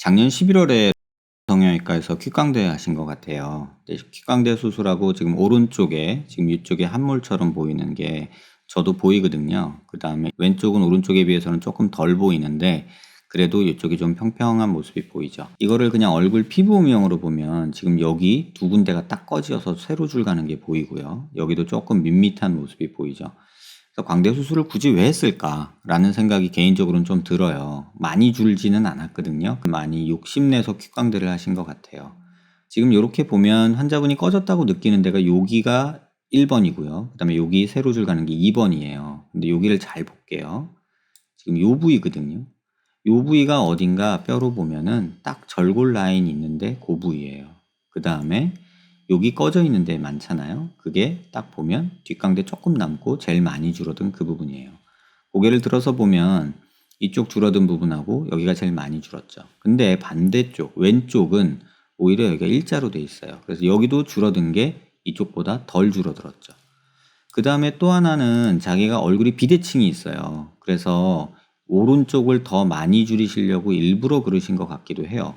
작년 11월에 성형외과에서 귓광대 하신 것 같아요. 귓광대 수술하고 지금 오른쪽에 지금 이쪽에 함몰처럼 보이는 게 저도 보이거든요. 그 다음에 왼쪽은 오른쪽에 비해서는 조금 덜 보이는데 그래도 이쪽이 좀 평평한 모습이 보이죠. 이거를 그냥 얼굴 피부 음영으로 보면 지금 여기 두 군데가 딱 꺼지어서 세로줄 가는 게 보이고요. 여기도 조금 밋밋한 모습이 보이죠. 그래서 광대 수술을 굳이 왜 했을까라는 생각이 개인적으로는 좀 들어요. 많이 줄지는 않았거든요. 많이 욕심내서 귓광대를 하신 것 같아요. 지금 이렇게 보면 환자분이 꺼졌다고 느끼는 데가 여기가 1번이고요. 그 다음에 여기 세로줄 가는 게 2번이에요. 근데 여기를 잘 볼게요. 지금 요 부위거든요. 요 부위가 어딘가 뼈로 보면은 딱 절골 라인이 있는데 그 부위예요. 그 다음에 여기 꺼져 있는 데 많잖아요. 그게 딱 보면 뒷광대 조금 남고 제일 많이 줄어든 그 부분이에요. 고개를 들어서 보면 이쪽 줄어든 부분하고 여기가 제일 많이 줄었죠. 근데 반대쪽 왼쪽은 오히려 여기가 일자로 돼 있어요. 그래서 여기도 줄어든 게 이쪽보다 덜 줄어들었죠. 그 다음에 또 하나는 자기가 얼굴이 비대칭이 있어요. 그래서 오른쪽을 더 많이 줄이시려고 일부러 그러신 것 같기도 해요.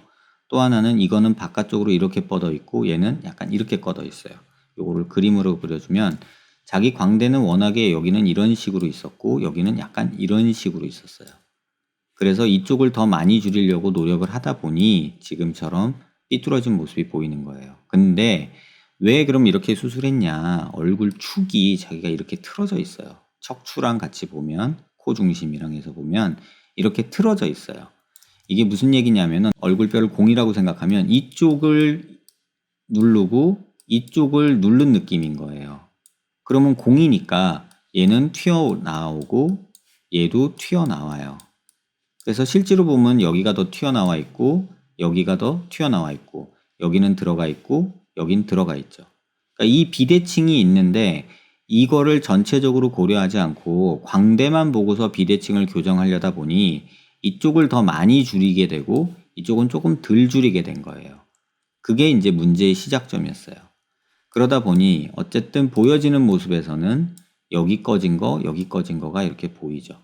또 하나는 이거는 바깥쪽으로 이렇게 뻗어 있고 얘는 약간 이렇게 꺼져 있어요. 요거를 그림으로 그려주면 자기 광대는 워낙에 여기는 이런 식으로 있었고 여기는 약간 이런 식으로 있었어요. 그래서 이쪽을 더 많이 줄이려고 노력을 하다 보니 지금처럼 삐뚤어진 모습이 보이는 거예요. 근데 왜 그럼 이렇게 수술했냐? 얼굴 축이 자기가 이렇게 틀어져 있어요. 척추랑 같이 보면 코 중심이랑 해서 보면 이렇게 틀어져 있어요. 이게 무슨 얘기냐면은 얼굴뼈를 공이라고 생각하면 이쪽을 누르고 이쪽을 누른 느낌인 거예요. 그러면 공이니까 얘는 튀어나오고 얘도 튀어나와요. 그래서 실제로 보면 여기가 더 튀어나와 있고 여기가 더 튀어나와 있고 여기는 들어가 있고 여긴 들어가 있죠. 그러니까 이 비대칭이 있는데 이거를 전체적으로 고려하지 않고 광대만 보고서 비대칭을 교정하려다 보니 이쪽을 더 많이 줄이게 되고 이쪽은 조금 덜 줄이게 된 거예요. 그게 이제 문제의 시작점이었어요. 그러다 보니 어쨌든 보여지는 모습에서는 여기 꺼진 거, 여기 꺼진 거가 이렇게 보이죠.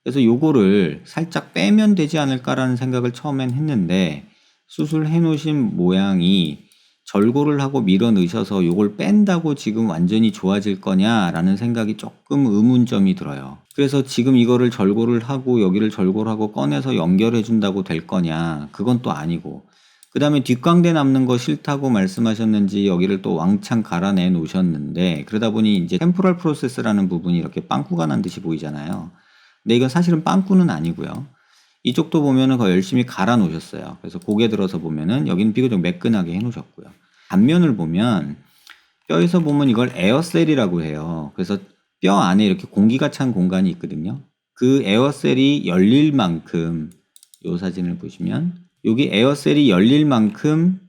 그래서 요거를 살짝 빼면 되지 않을까라는 생각을 처음엔 했는데 수술해 놓으신 모양이 절골을 하고 밀어 넣으셔서 요걸 뺀다고 지금 완전히 좋아질 거냐라는 생각이 조금 의문점이 들어요. 그래서 지금 이거를 절골을 하고 여기를 절골하고 꺼내서 연결해 준다고 될 거냐, 그건 또 아니고, 그 다음에 뒷광대 남는 거 싫다고 말씀하셨는지 여기를 또 왕창 갈아내 놓으셨는데, 그러다 보니 이제 템포럴 프로세스라는 부분이 이렇게 빵꾸가 난 듯이 보이잖아요. 근데 이건 사실은 빵꾸는 아니고요. 이쪽도 보면은 더 열심히 갈아 놓으셨어요. 그래서 고개 들어서 보면은 여기는 비교적 매끈하게 해 놓으셨고요. 단면을 보면 뼈에서 보면 이걸 에어셀이라고 해요. 그래서 뼈 안에 이렇게 공기가 찬 공간이 있거든요. 그 에어셀이 열릴 만큼, 이 사진을 보시면 여기 에어셀이 열릴 만큼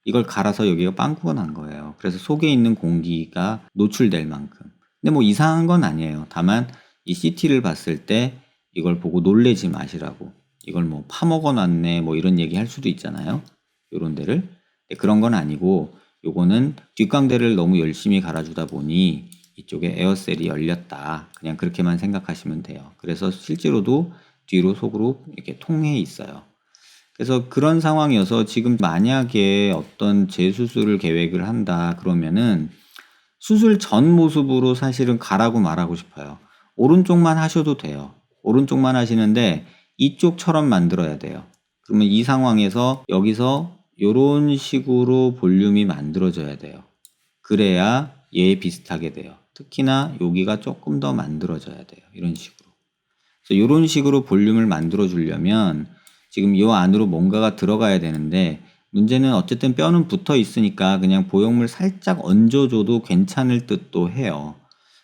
이걸 갈아서 여기가 빵꾸가 난 거예요. 그래서 속에 있는 공기가 노출될 만큼. 근데 뭐 이상한 건 아니에요. 다만 이 CT를 봤을 때 이걸 보고 놀래지 마시라고. 이걸 뭐 파먹어 놨네 뭐 이런 얘기 할 수도 있잖아요. 요런 데를. 그런 건 아니고 요거는 뒷광대를 너무 열심히 갈아주다 보니 이쪽에 에어셀이 열렸다. 그냥 그렇게만 생각하시면 돼요. 그래서 실제로도 뒤로 속으로 이렇게 통해 있어요. 그래서 그런 상황이어서 지금 만약에 어떤 재수술을 계획을 한다 그러면은 수술 전 모습으로 사실은 가라고 말하고 싶어요. 오른쪽만 하셔도 돼요. 오른쪽만 하시는데 이쪽처럼 만들어야 돼요. 그러면 이 상황에서 여기서 이런 식으로 볼륨이 만들어져야 돼요. 그래야 얘 비슷하게 돼요. 특히나 여기가 조금 더 만들어져야 돼요. 이런 식으로. 그래서 이런 식으로 볼륨을 만들어 주려면 지금 이 안으로 뭔가가 들어가야 되는데, 문제는 어쨌든 뼈는 붙어 있으니까 그냥 보형물 살짝 얹어줘도 괜찮을 듯도 해요.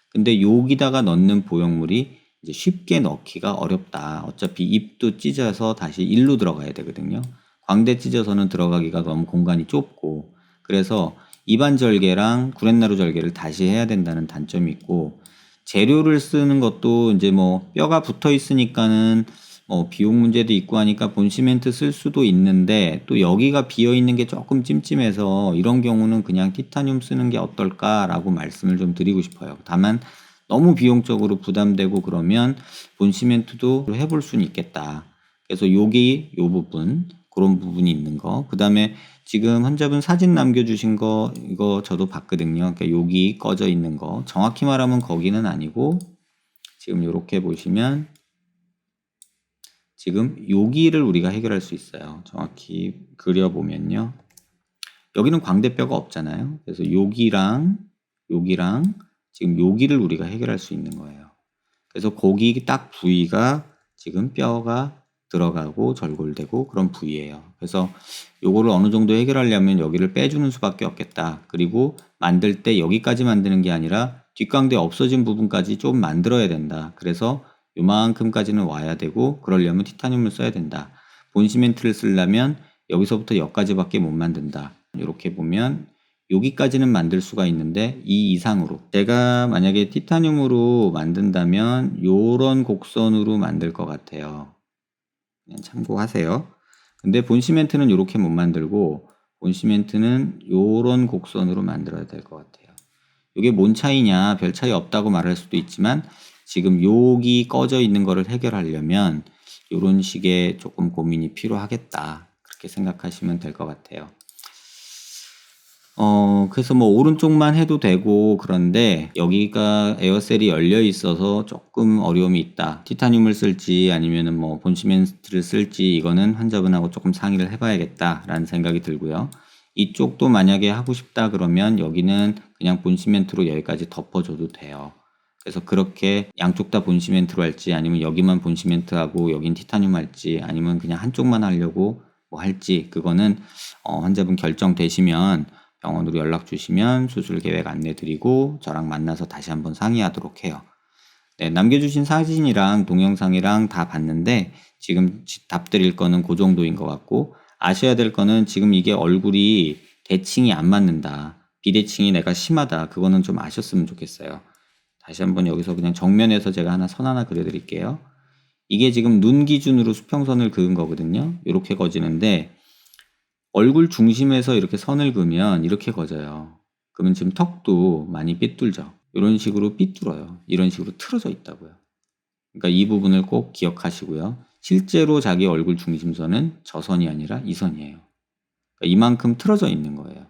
근데 여기다가 넣는 보형물이 이제 쉽게 넣기가 어렵다. 어차피 입도 찢어서 다시 일로 들어가야 되거든요. 광대 찢어서는 들어가기가 너무 공간이 좁고, 그래서 이반절개랑 구렛나루 절개를 다시 해야 된다는 단점이 있고, 재료를 쓰는 것도 이제 뭐 뼈가 붙어 있으니까는 뭐 비용 문제도 있고 하니까 본시멘트 쓸 수도 있는데, 또 여기가 비어 있는 게 조금 찜찜해서 이런 경우는 그냥 티타늄 쓰는 게 어떨까라고 말씀을 좀 드리고 싶어요. 다만 너무 비용적으로 부담되고 그러면 본시멘트도 해볼 수는 있겠다. 그래서 여기 요 부분 그런 부분이 있는 거. 그 다음에 지금 환자분 사진 남겨주신 거, 이거 저도 봤거든요. 그러니까 여기 꺼져 있는 거. 정확히 말하면 거기는 아니고, 지금 이렇게 보시면, 지금 여기를 우리가 해결할 수 있어요. 정확히 그려보면요. 여기는 광대뼈가 없잖아요. 그래서 여기랑 지금 여기를 우리가 해결할 수 있는 거예요. 그래서 거기 딱 부위가 지금 뼈가 들어가고 절골되고 그런 부위예요. 그래서 요거를 어느 정도 해결하려면 여기를 빼주는 수밖에 없겠다. 그리고 만들 때 여기까지 만드는 게 아니라 뒷광대 없어진 부분까지 좀 만들어야 된다. 그래서 요만큼까지는 와야 되고 그러려면 티타늄을 써야 된다. 본시멘트를 쓰려면 여기서부터 여기까지밖에 못 만든다. 이렇게 보면 여기까지는 만들 수가 있는데 이 이상으로 제가 만약에 티타늄으로 만든다면 요런 곡선으로 만들 것 같아요. 그냥 참고하세요. 근데 본시멘트는 이렇게 못 만들고 본시멘트는 요런 곡선으로 만들어야 될 것 같아요. 이게 뭔 차이냐, 별 차이 없다고 말할 수도 있지만 지금 여기 꺼져 있는 거를 해결하려면 요런 식의 조금 고민이 필요하겠다. 그렇게 생각하시면 될 것 같아요. 그래서 뭐 오른쪽만 해도 되고 그런데 여기가 에어셀이 열려 있어서 조금 어려움이 있다. 티타늄을 쓸지 아니면은 뭐 본시멘트를 쓸지 이거는 환자분하고 조금 상의를 해봐야겠다라는 생각이 들고요. 이쪽도 만약에 하고 싶다 그러면 여기는 그냥 본시멘트로 여기까지 덮어줘도 돼요. 그래서 그렇게 양쪽 다 본시멘트로 할지 아니면 여기만 본시멘트하고 여긴 티타늄 할지 아니면 그냥 한쪽만 하려고 뭐 할지 그거는 환자분 결정되시면 병원으로 연락 주시면 수술 계획 안내 드리고 저랑 만나서 다시 한번 상의하도록 해요. 네, 남겨주신 사진이랑 동영상이랑 다 봤는데 지금 답 드릴 거는 그 정도인 것 같고 아셔야 될 거는 지금 이게 얼굴이 대칭이 안 맞는다. 비대칭이 내가 심하다. 그거는 좀 아셨으면 좋겠어요. 다시 한번 여기서 그냥 정면에서 제가 선 하나 그려드릴게요. 이게 지금 눈 기준으로 수평선을 그은 거거든요. 이렇게 거지는데 얼굴 중심에서 이렇게 선을 그으면 이렇게 거져요. 그러면 지금 턱도 많이 삐뚤죠. 이런 식으로 삐뚤어요. 이런 식으로 틀어져 있다고요. 그러니까 이 부분을 꼭 기억하시고요. 실제로 자기 얼굴 중심선은 저 선이 아니라 이 선이에요. 그러니까 이만큼 틀어져 있는 거예요.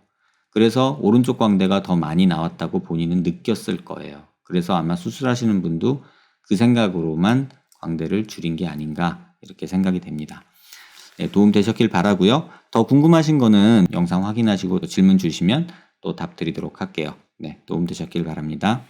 그래서 오른쪽 광대가 더 많이 나왔다고 본인은 느꼈을 거예요. 그래서 아마 수술하시는 분도 그 생각으로만 광대를 줄인 게 아닌가 이렇게 생각이 됩니다. 네, 도움 되셨길 바라고요. 더 궁금하신 거는 영상 확인하시고 질문 주시면 또 답 드리도록 할게요. 네, 도움 되셨길 바랍니다.